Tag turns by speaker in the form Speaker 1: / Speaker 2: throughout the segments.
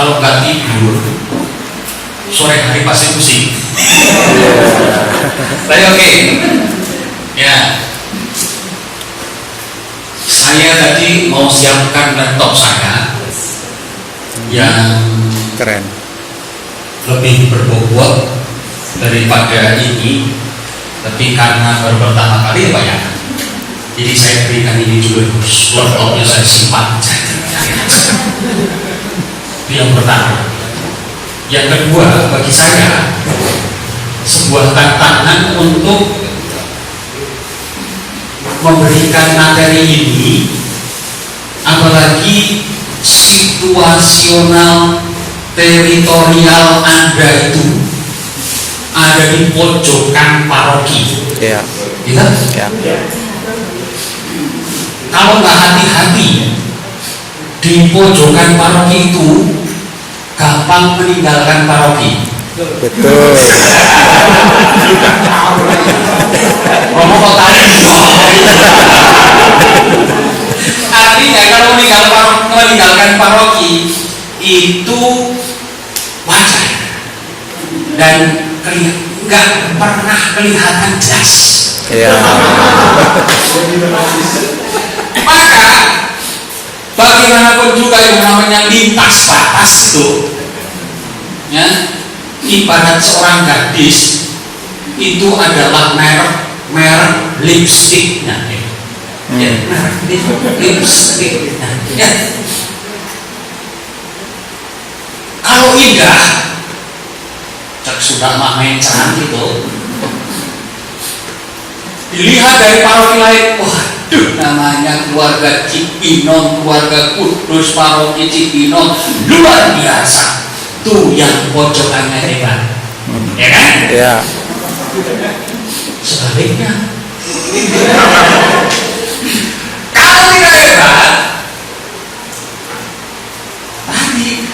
Speaker 1: kalau nggak tidur sore hari pasti pusing. Tapi oke. Ya, saya tadi mau siapkan laptop saya yang
Speaker 2: Keren.
Speaker 1: lebih berbobot daripada ini, tapi karena baru pertama kali Pak ya, jadi saya berikan ini dulu, laptopnya saya simpan. Itu yang pertama. Yang kedua, bagi saya sebuah tantangan untuk memberikan materi ini, apalagi situasional teritorial Anda itu ada di pojokan paroki.
Speaker 2: Iya.
Speaker 1: Gitu?
Speaker 2: Ya.
Speaker 1: Kalau nggak hati-hati di pojokan paroki itu gampang meninggalkan paroki.
Speaker 2: Betul.
Speaker 1: Ngomong kok tadi. Artinya kalau meninggalkan paroki itu wajar dan nggak pernah kelihatan jelas.
Speaker 2: Iya.
Speaker 1: Maka bagaimanapun juga yang namanya lintas batas itu, ya, ibarat seorang gadis itu adalah merek lipstiknya, ya, merek lipstiknya, ya. Kalau indah, cek sudah main cantik gitu. Dilihat dari paroki lain, waduh, namanya keluarga Cipinon, keluarga Kudus paroki Cipinon luar biasa. Tuh yang pojokannya hebat, ya kan?
Speaker 2: Iya.
Speaker 1: Sebaliknya, kalau tidak hebat, tadi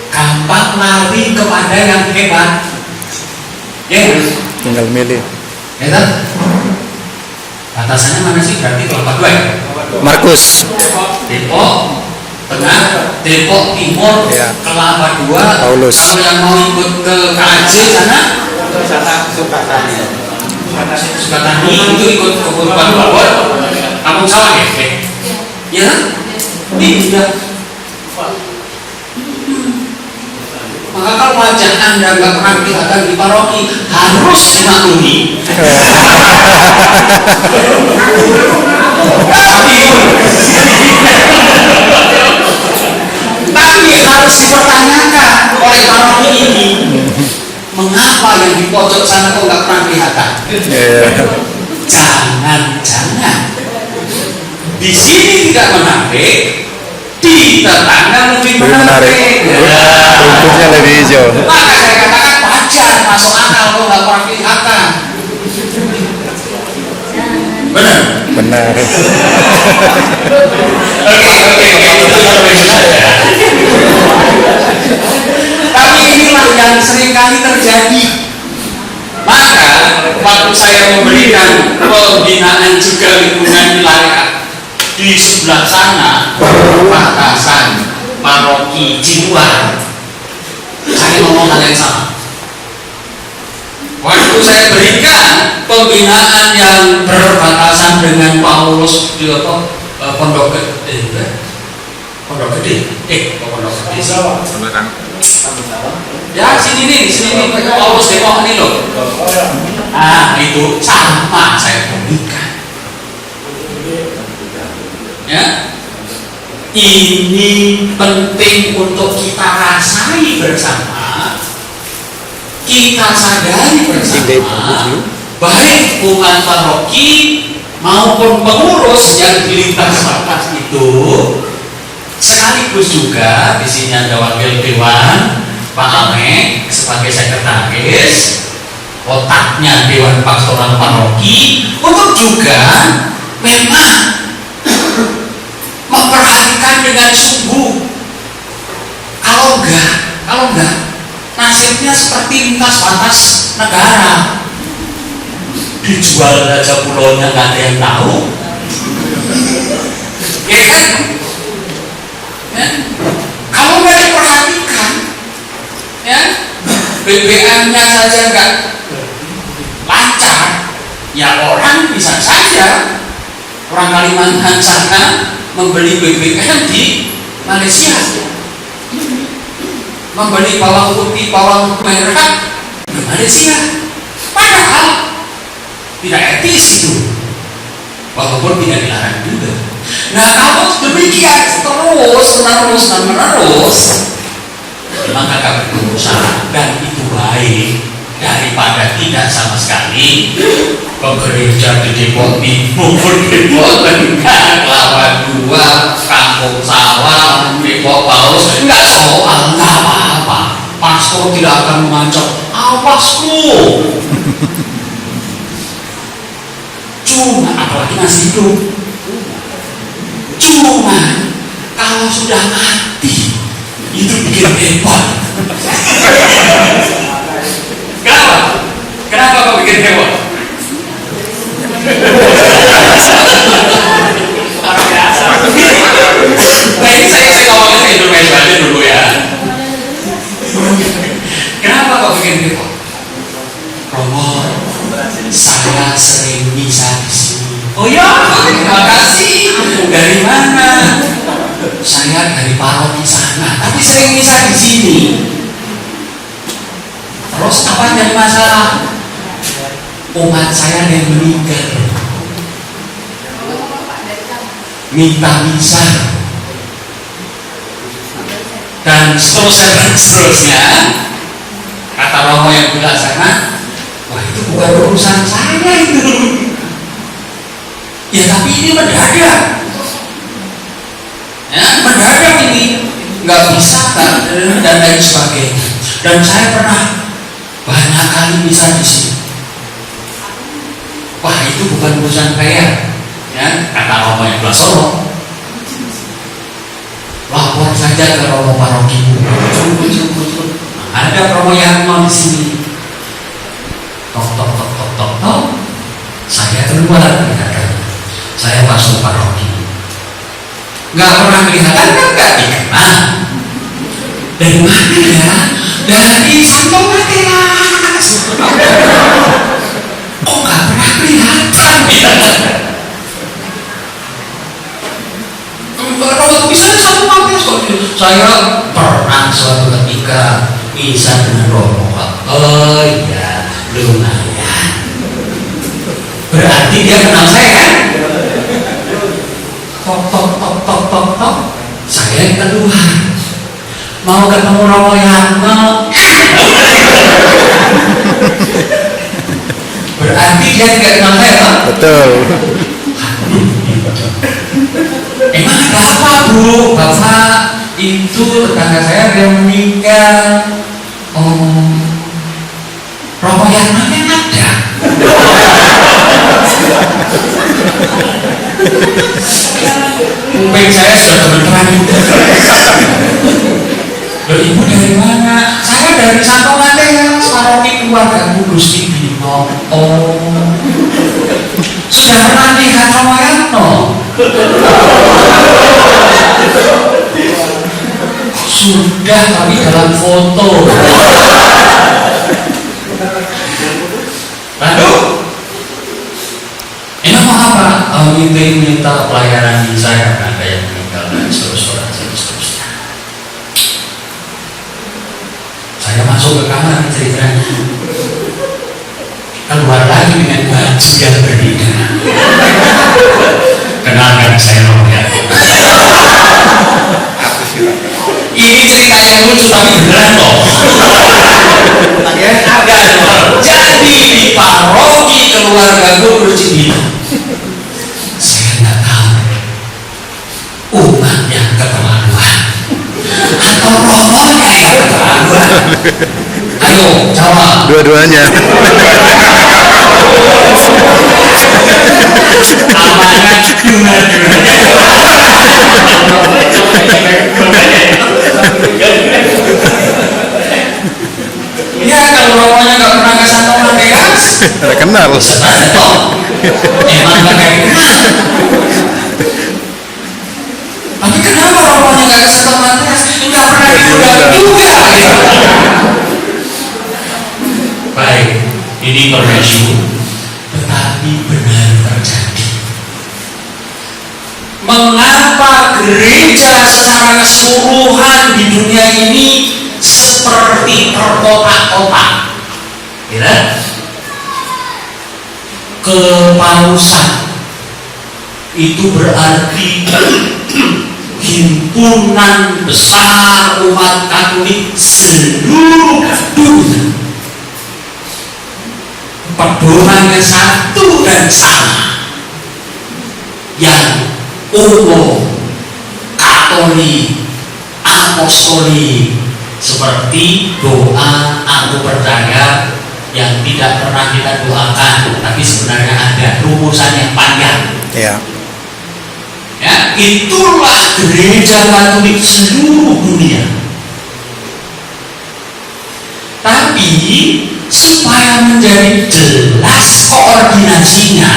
Speaker 1: gampang lari kepada yang hebat, ya.
Speaker 2: Tinggal milih.
Speaker 1: Ya kan? Batasannya mana sih? Berarti kelapa dua ya?
Speaker 2: Markus.
Speaker 1: Depok Tengah, Depok Timur,
Speaker 2: Ya.
Speaker 1: Kelapa Dua.
Speaker 2: Paulus.
Speaker 1: Kalau yang mau ikut ke KAJ sana, Sukatani itu ikut ke Kabupaten Bogor, Kampung Sawah ya? Ya kan? Iya. Maka kalau wajah Anda nggak pernah kelihatan di paroki, harus dimaklumi. Tapi harus dipertanyakan oleh paroki ini, mengapa yang di pojok sana kok nggak pernah kelihatan? Jangan-jangan di sini tidak menarik, di tetangga lebih menarik.
Speaker 2: Rumputnya lebih hijau.
Speaker 1: Maka saya katakan wajar, masuk akal kok nggak pernah kelihatan. Benar?
Speaker 2: Benar.
Speaker 1: Oke, itu saja. Tapi inilah yang seringkali terjadi. Maka waktu saya memberikan pembinaan juga lingkungan wilayah di sebelah sana, perbatasan paroki Cipuan, saya ngomong hal yang sama. Waktu saya berikan pembinaan yang berbatasan dengan Paulus di Pondok Gede, Pondok Gede sih. Ya sini nih Paulus Depok ini loh. Ah itu sama saya berikan. Ya, ini penting untuk kita rasai bersama, kita sadari bersama, baik umat paroki maupun pengurus yang di lintas batas itu, sekaligus juga di sini ada wakil dewan Pak Ame sebagai sekretaris, otaknya Dewan Pastoral Paroki, untuk juga memang memperhatikan dengan sungguh. Kalau enggak nasibnya seperti lintas batas negara, dijual aja pulaunya nggak ada yang tahu, ya kan? Ya? Kalau nggak diperhatikan BBM-nya saja nggak lancar, ya orang bisa saja orang Kalimantan sana membeli BBM di Malaysia, membeli bawang putih, bawang merah di Malaysia, padahal tidak etis itu, walaupun tidak dilarang juga. Nah kalau demikian terus, maka kami berusaha, dan itu baik daripada tidak sama sekali. Gereja di Depok Timur, Depok Tengah, Kelapa Dua, Kampung Sawah, Depok Paus, nggak soal, nggak apa-apa. Pastor tidak akan mengancam, awas lu. Cuma apalagi masih hidup. Cuma kalau sudah mati itu bikin repot. Kenapa kok bikin repot? Baik, saya ngomongin Indonesia aja dulu ya. Kenapa kok bikin repot? Romo, saya sering bisa di sini. Oh ya, terima kasih. Dari mana? Saya dari paroki sana, tapi sering bisa di sini. Terus apa yang masalah? Umat saya yang meninggal, minta misa, dan seterusnya. Kata Romo yang belah sana, wah itu bukan urusan saya itu. Ya tapi ini mendadak. Ya, mendadak ini nggak bisa kan, dan lain sebagainya. Dan saya pernah banyak kali bisa di sini. Wah itu bukan urusan saya, ya kata Romo yang belah Solo. Lapor saja ke Romo paroki. Ada Romo yang mau di sini. Tok. Saya keluar kelihatan. Saya masuk paroki. Nggak pernah kelihatan kan nggak dikenal. Dari mana ya? Dari Santo Mateus. Kok nggak pernah kelihatan ya? Kalau bisa Santo Mateus kok. Saya pernah suatu ketika bisa dengan Romo. Oh iya, lumayan. Berarti dia kenal saya kan? Tok. Saya yang kedua. Mau ketemu Romo Yanno. Berarti dia tidak kenal saya kan?
Speaker 2: Betul.
Speaker 1: Emang ada apa Bu? Bapak itu tetangga saya yang meninggal. Oh, Romo Yanno yang ada. Kuping saya sudah gemeteran juga. Loh ibu dari mana? Saya dari Santo Mateus, paroki keluarga Gusti Bino. Oh, sudah pernah lihat Romo Yanno? Sudah, tapi dalam foto. Lalu ini mau apa? Minta pelayanan di saya, ada yang meninggal dan seterusnya. Saya masuk ke kamar ceritanya, keluar lagi dengan baju yang berbeda. Kenalkan saya Romo Yanno. Ini cerita yang lucu tapi beneran loh. Jadi di paroki keluarga Gusti Bino, saya nggak tahu umat yang keterlaluan atau romonya yang keterlaluan. Ayo jawab.
Speaker 2: Dua-duanya.
Speaker 1: Amanat ya kalau romonya nggak pernah ke Santo Mateus,
Speaker 2: Ada kenal.
Speaker 1: emang nggak kayak kenal. Tapi kenapa romonya nggak ke Santo Mateus? Nggak pernah diundang juga. ini berhasil, tetapi benar terjadi. Mengapa gereja secara keseluruhan di dunia ini seperti terkotak-kotak? Ya? Kepausan itu berarti himpunan besar umat Katolik seluruh dunia. Pedomannya satu dan sama, yang umum, Katolik, apostolik, seperti doa aku percaya yang tidak pernah kita doakan, tapi sebenarnya ada rumusan yang panjang.
Speaker 2: Ya.
Speaker 1: Ya, itulah gereja Katolik seluruh dunia. Tapi supaya menjadi jelas koordinasinya,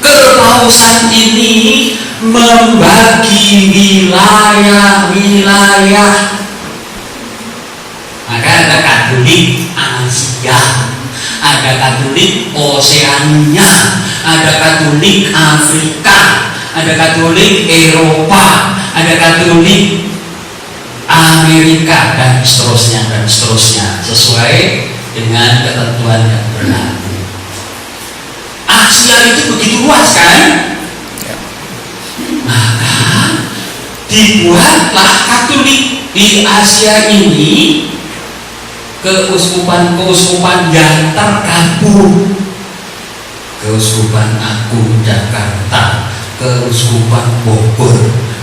Speaker 1: kepausan ini membagi wilayah-wilayah. Maka ada Katolik Asia, ada Katolik Oseania, ada Katolik Afrika, ada Katolik Eropa, ada Katolik Amerika, dan seterusnya sesuai dengan ketentuan yang berlaku. Asia itu begitu luas kan? Maka dibuatlah Katolik di Asia ini keuskupan yang tergabung. Keuskupan Agung Jakarta, Keuskupan Bogor,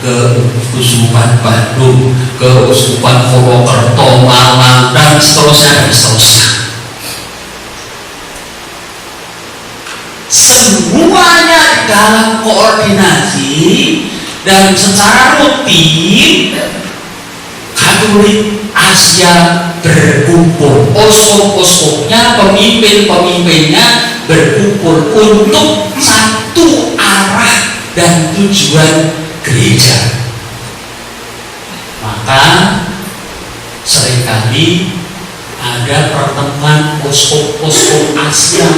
Speaker 1: Keuskupan Bandung, Keuskupan Purwokerto, Malang, dan seterusnya. Semuanya dalam koordinasi dan secara rutin Katolik Asia berkumpul, posko-poskonya, pemimpin-pemimpinnya berkumpul untuk satu arah dan tujuan gereja. Maka seringkali ada pertemuan posko-posko Asia,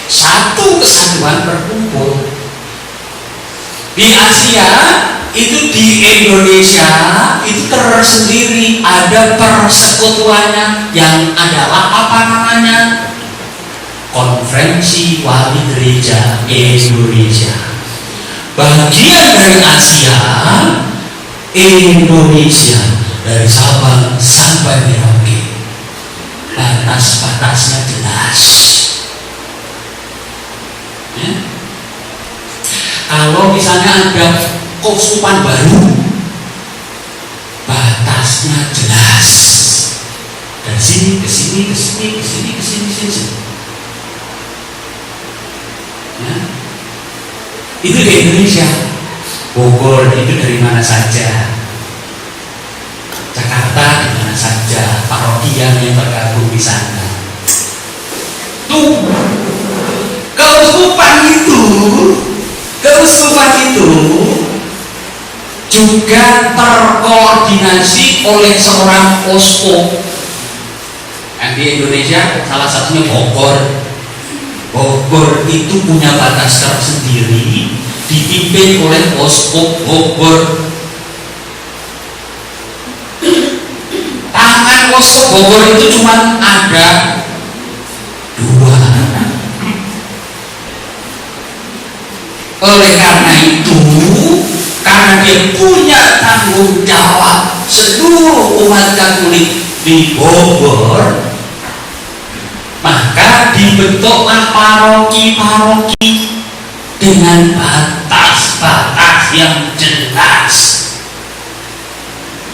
Speaker 1: satu kesatuan berkumpul. Di Asia itu, di Indonesia itu tersendiri ada persekutuannya yang adalah apa namanya? Konferensi Wali Gereja Indonesia. Bagian dari Asia, Indonesia, dari Sabang sampai Merauke, batas-batasnya jelas. Ya? Kalau misalnya ada keuskupan baru, batasnya jelas, dari sini ke sini, ke sini, ke sini, ke sini, ke sini. Ya? Itu di Indonesia. Bogor itu dari mana saja, Jakarta di mana saja, parokian yang tergabung di sana. Tuh, keuskupan itu juga terkoordinasi oleh seorang posko. Yang di Indonesia salah satunya Bogor. Bogor itu punya batas tersendiri, dipimpin oleh posko Bogor. Tangan posko Bogor itu cuma ada 2. Oleh karena itu, karena dia punya tanggung jawab seluruh umat Katolik di Bogor, maka dibentuklah paroki-paroki dengan batas-batas yang jelas.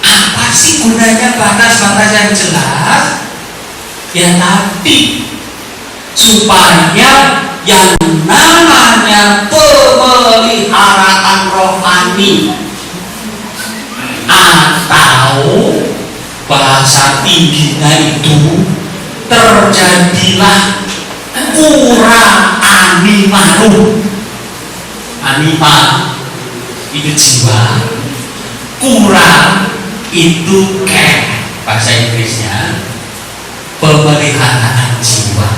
Speaker 1: Apa sih gunanya batas-batas yang jelas? Ya tadi, supaya yang namanya pemeliharaan rohani atau bahasa tingginya itu terjadilah cura animarum. Anima itu jiwa, cura itu bahasa Inggrisnya pemeliharaan jiwa.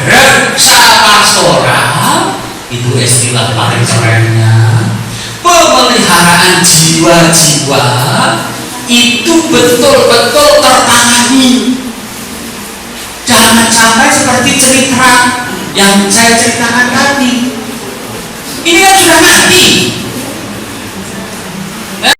Speaker 1: Reksa pastoral itu istilah paling kerennya. Pemeliharaan jiwa-jiwa itu betul-betul tertangani. Jangan sampai seperti cerita yang saya ceritakan tadi. Ini kan sudah mati.